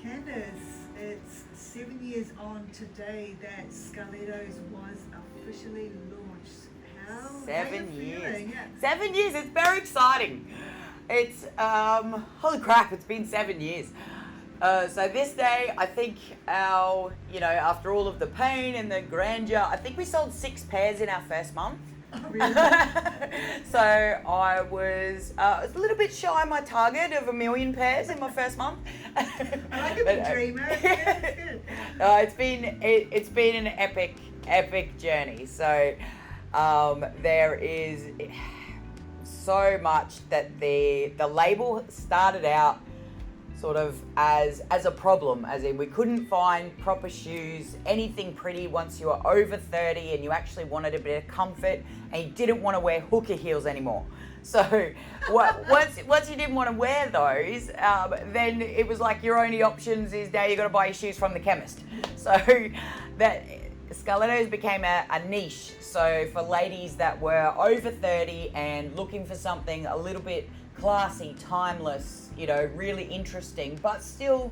Candice, it's 7 years on today that Scarlettos was officially launched. How 7 are you years. feeling? Yeah. 7 years. It's very exciting. It's holy crap! It's been 7 years. So this day, I think after all of the pain and the grandeur, I think we sold 6 pairs in our first month. Oh, really? So I was a little bit shy of my target of 1 million pairs in my first month. I like a big dreamer. Yeah, that's good. It's been an epic journey. So there is so much that the label started out sort of as a problem, as in we couldn't find proper shoes, anything pretty once you were over 30 and you actually wanted a bit of comfort and you didn't want to wear hooker heels anymore. So once you didn't want to wear those, then it was like your only options is now you got to buy your shoes from the chemist. So that Scarlettos became a niche. So for ladies that were over 30 and looking for something a little bit classy, timeless, really interesting, but still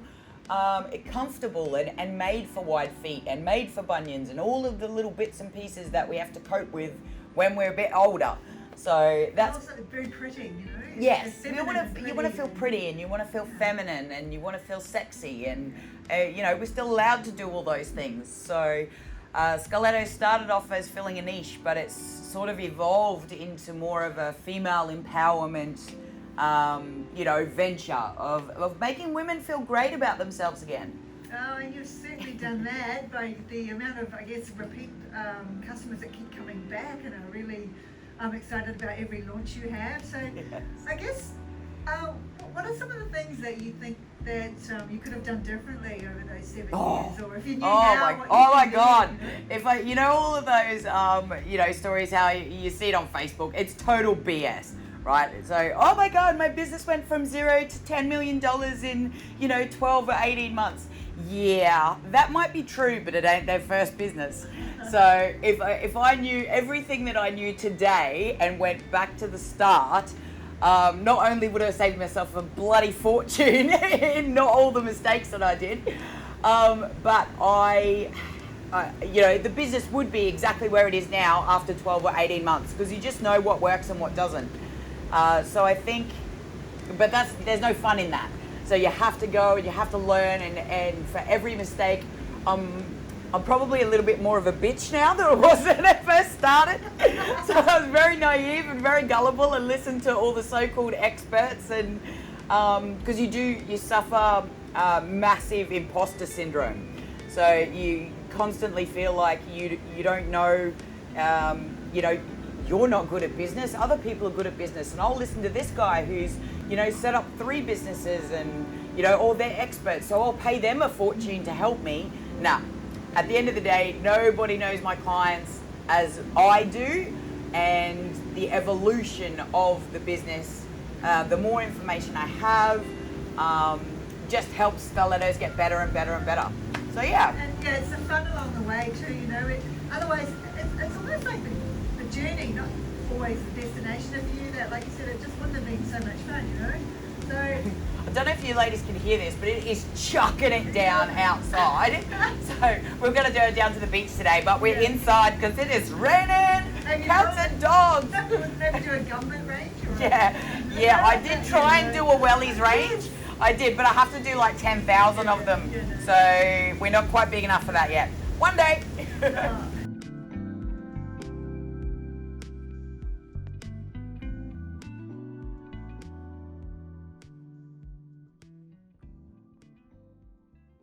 comfortable and made for wide feet and made for bunions and all of the little bits and pieces that we have to cope with when we're a bit older. So that's also very pretty, Yes, It's you want to feel pretty and you want to feel feminine and you want to feel sexy and we're still allowed to do all those things. So Scarlettos started off as filling a niche, but it's sort of evolved into more of a female empowerment venture of making women feel great about themselves again. Oh, and you've certainly done that by the amount of, repeat customers that keep coming back and are really excited about every launch you have. So Yes. I guess, what are some of the things that you think that you could have done differently over those 7 years, or if you knew now? Oh my God! If all of those stories, how you see it on Facebook, it's total BS. Right, so oh my God, my business went from 0 to $10 million in 12 or 18 months. Yeah, that might be true, but it ain't their first business. So if I knew everything that I knew today and went back to the start, not only would I have saved myself a bloody fortune in not all the mistakes that I did, but the business would be exactly where it is now after 12 or 18 months because you just know what works and what doesn't. So I think, but there's no fun in that. So you have to go and you have to learn, and for every mistake, I'm probably a little bit more of a bitch now than I was when I first started. So I was very naive and very gullible and listened to all the so-called experts, and because you suffer massive imposter syndrome. So you constantly feel like you don't know, you're not good at business, other people are good at business, and I'll listen to this guy who's set up 3 businesses and all they're experts, so I'll pay them a fortune to help me. Nah, at the end of the day, nobody knows my clients as I do, and the evolution of the business, the more information I have, just helps Scarlettos get better and better and better. So yeah. And it's the fun along the way too, otherwise it's almost like the journey, not always the destination. If you knew that, like you said, it just wouldn't have been so much fun, So I don't know if you ladies can hear this, but it is chucking it down outside. So we're going to go down to the beach today, but we're inside because it is raining, cats and dogs. Maybe do a gumboot range? Yeah, I did try and do a wellies range. I did, but I have to do like 10,000 of them. So we're not quite big enough for that yet. One day.